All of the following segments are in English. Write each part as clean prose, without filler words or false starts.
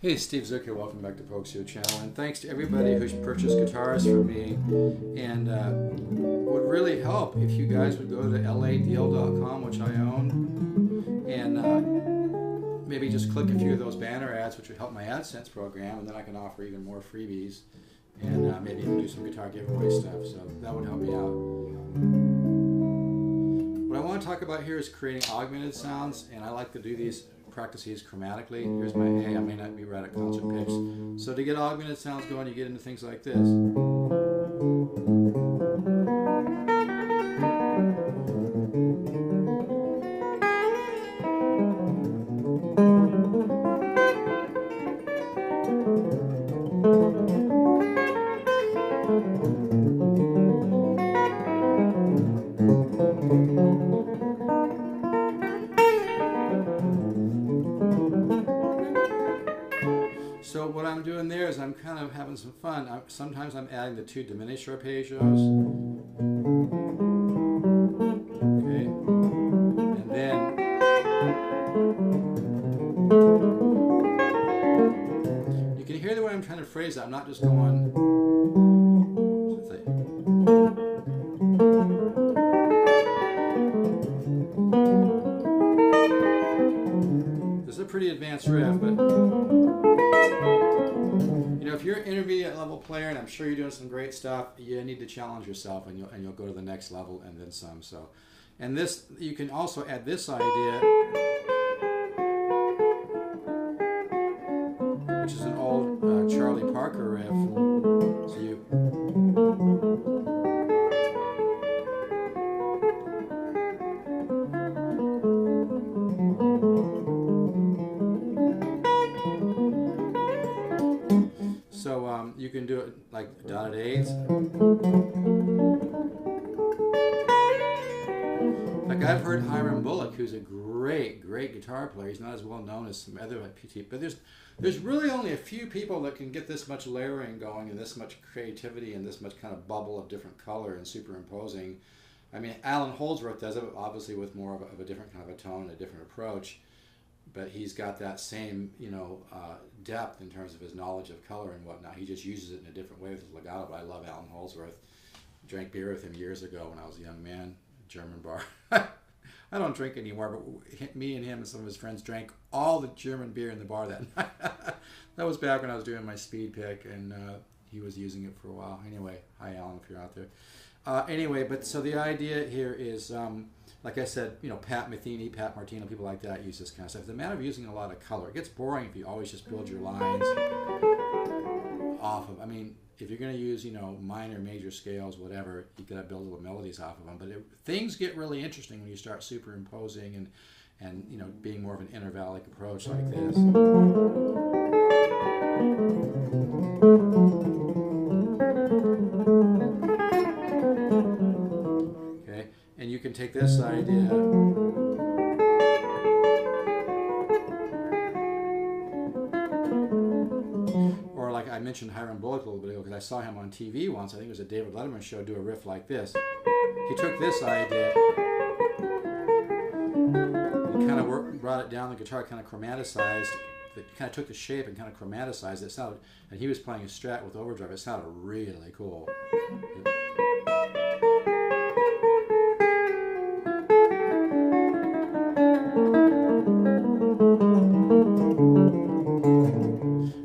Hey, Steve Zook here. Welcome back to Folksio Channel, and thanks to everybody who's purchased guitars from me. And would really help if you guys would go to ladeal.com, which I own, and maybe just click a few of those banner ads, which would help my AdSense program, and then I can offer even more freebies, and maybe even do some guitar giveaway stuff. So that would help me out. What I want to talk about here is creating augmented sounds, and I like to do these practices chromatically. Here's my A. I may not be right at concert pitch. So to get augmented sounds going, you get into things like this. So what I'm doing there is I'm kind of having some fun. Sometimes I'm adding the two diminished arpeggios. Okay. And then you can hear the way I'm trying to phrase it. I'm not just going. This is a pretty advanced riff, but if you're an intermediate level player, and I'm sure you're doing some great stuff, you need to challenge yourself, and you'll go to the next level and then some. So, and this, you can also add this idea, which is an old Charlie Parker riff. So you. So you can do it like dotted eighths. Like I've heard Hiram Bullock, who's a great guitar player. He's not as well known as some other PT, but there's really only a few people that can get this much layering going and this much creativity and this much kind of bubble of different color and superimposing. I mean, Alan Holdsworth does it, obviously with more of a different kind of a tone, a different approach. But he's got that same, depth in terms of his knowledge of color and whatnot. He just uses it in a different way with his legato. But I love Alan Holdsworth. Drank beer with him years ago when I was a young man, German bar. I don't drink anymore, but me and him and some of his friends drank all the German beer in the bar that night. That was back when I was doing my speed pick, and he was using it for a while. Anyway, hi Alan if you're out there. Anyway, but so the idea here is, like I said, Pat Metheny, Pat Martino, people like that use this kind of stuff. It's a matter of using a lot of color. It gets boring if you always just build your lines off of. I mean, if you're going to use, minor, major scales, whatever, you got to build little melodies off of them. But things get really interesting when you start superimposing and being more of an intervallic approach like this. Okay, and you can take this idea. Or like I mentioned Hiram Bullock a little bit ago because I saw him on TV once. I think it was a David Letterman show, do a riff like this. He took this idea and kind of brought it down. The guitar kind of chromaticized. It kind of took the shape and kind of chromaticized it. Sounded, and he was playing a Strat with overdrive. It sounded really cool.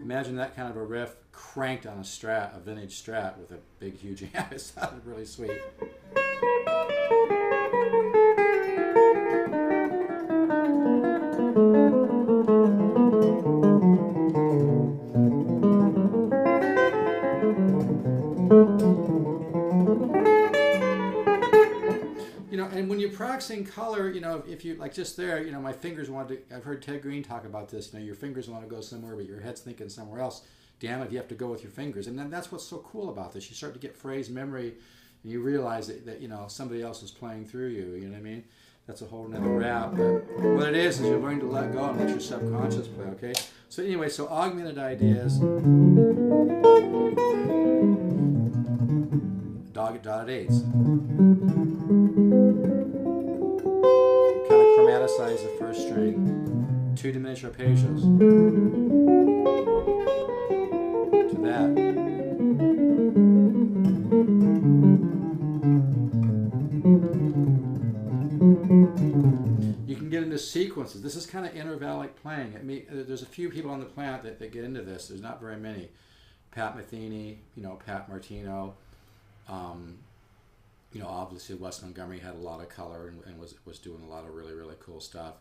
Imagine that kind of a riff cranked on a Strat, a vintage Strat with a big, huge amp. It sounded really sweet. And when you're practicing color, if you, like just there, my fingers want to, I've heard Ted Green talk about this, your fingers want to go somewhere, but your head's thinking somewhere else. Damn it, you have to go with your fingers. And then that's what's so cool about this. You start to get phrase memory, and you realize that somebody else is playing through you, you know what I mean? That's a whole nother rap. But what it is you're learning to let go and let your subconscious play, okay? So anyway, so augmented ideas. Dotted eighths. Kind of chromaticize the first string. Two diminished arpeggios. influences. This is kind of intervallic playing. There's a few people on the planet that get into this. There's not very many. Pat Metheny, Pat Martino. Obviously Wes Montgomery had a lot of color and was doing a lot of really, really cool stuff.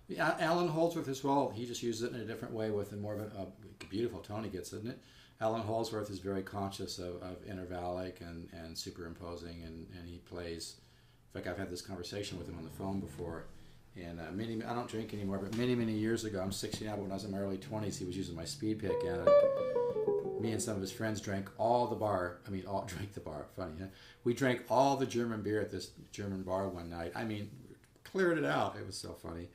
Yeah, Alan Holdsworth as well. He just uses it in a different way with a more of a beautiful tone he gets, isn't it? Alan Holdsworth is very conscious of intervallic and superimposing, and he plays. In fact, I've had this conversation with him on the phone before. And I don't drink anymore, but many, many years ago, I'm 60 now, but when I was in my early 20s, he was using my speed pick, and me and some of his friends drank all the bar. Drank the bar. Funny, huh? We drank all the German beer at this German bar one night. Cleared it out. It was so funny.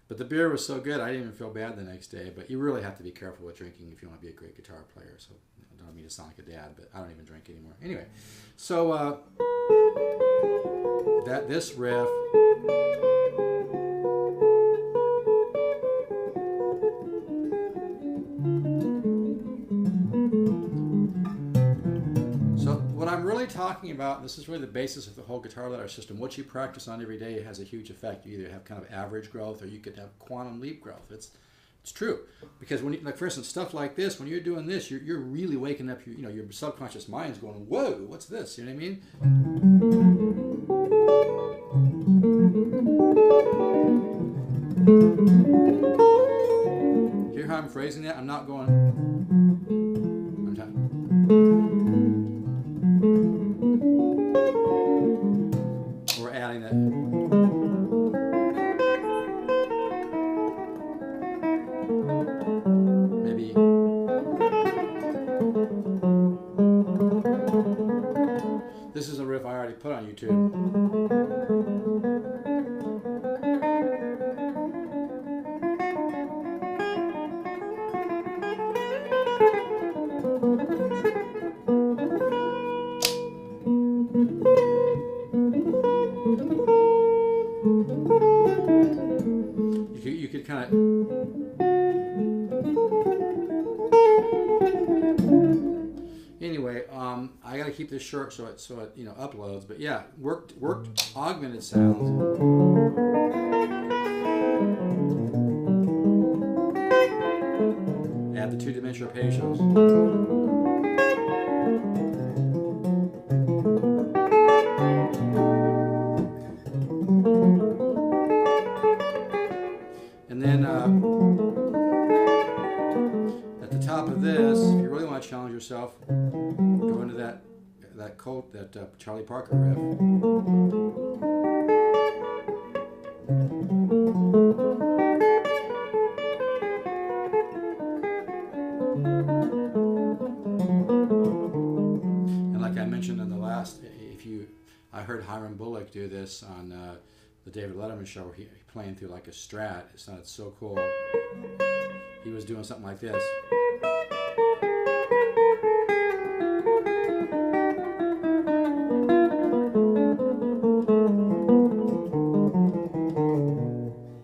But the beer was so good, I didn't even feel bad the next day. But you really have to be careful with drinking if you want to be a great guitar player. So I don't mean to sound like a dad, but I don't even drink anymore. Anyway, so this riff. Talking about, this is really the basis of the whole guitar ladder system. What you practice on every day has a huge effect. You either have kind of average growth or you could have quantum leap growth. It's true, because when for instance, stuff like this, when you're doing this, you're really waking up your subconscious mind's going, whoa, what's this? You know what I mean? Hear how I'm phrasing that? I'm not going. We're adding that. Maybe. This is a riff I already put on YouTube. You could kind of. Anyway, I got to keep this short so it uploads. But yeah, worked augmented sounds. Add the two-dimensional arpeggios. And then at the top of this, if you really want to challenge yourself, go into that Charlie Parker riff. And like I mentioned in the last, I heard Hiram Bullock do this on the David Letterman show, where he playing through like a Strat. It sounded so cool. He was doing something like this.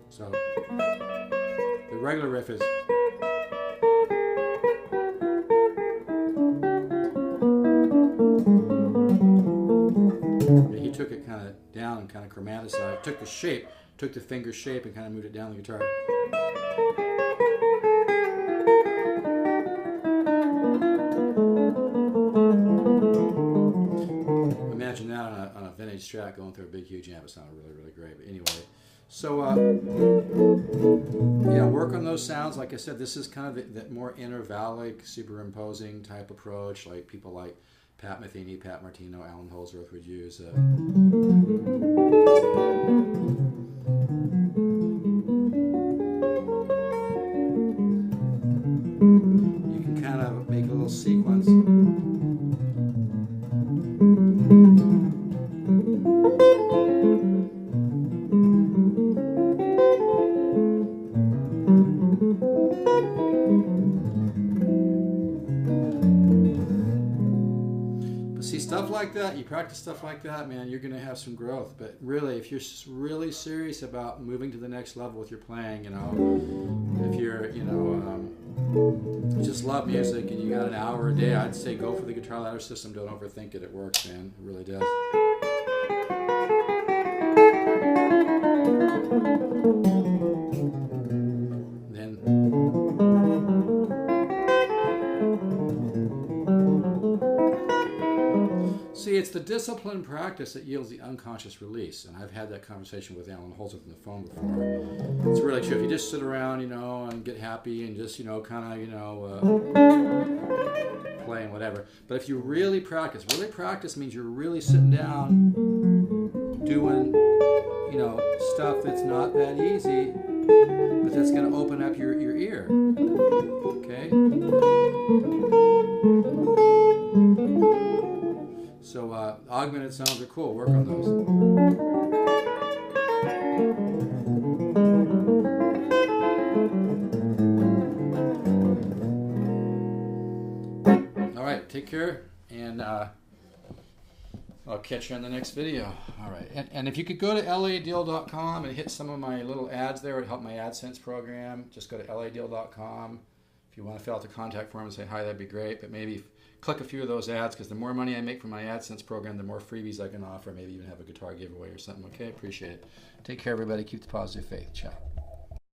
So the regular riff is. He took it kind of down and kind of chromaticized. Took the shape, took the finger shape, and kind of moved it down the guitar. Imagine that on a vintage Strat going through a big, huge amp. It sounded really, really great. But anyway, so yeah, work on those sounds. Like I said, this is kind of the more intervallic, superimposing type approach, like people like Pat Metheny, Pat Martino, Alan Holdsworth would use. You can kind of make a little sequence. Stuff like that, you practice stuff like that, man, you're going to have some growth. But really, if you're really serious about moving to the next level with your playing, if you're, just love music and you got an hour a day, I'd say go for the guitar ladder system. Don't overthink it. It works, man. It really does. it's the disciplined practice that yields the unconscious release. And I've had that conversation with Alan Holzer on the phone before. It's really true. If you just sit around, and get happy and just, kind of, play and whatever. But if you really practice means you're really sitting down doing, stuff that's not that easy, but that's going to open up your ear. Okay? So augmented sounds are cool. Work on those. All right, take care, and I'll catch you on the next video. All right, and if you could go to ladeal.com and hit some of my little ads there, it would help my AdSense program. Just go to ladeal.com. If you want to fill out the contact form and say hi, that'd be great. But maybe click a few of those ads, because the more money I make from my AdSense program, the more freebies I can offer. Maybe even have a guitar giveaway or something. Okay, appreciate it. Take care, everybody. Keep the positive faith. Ciao.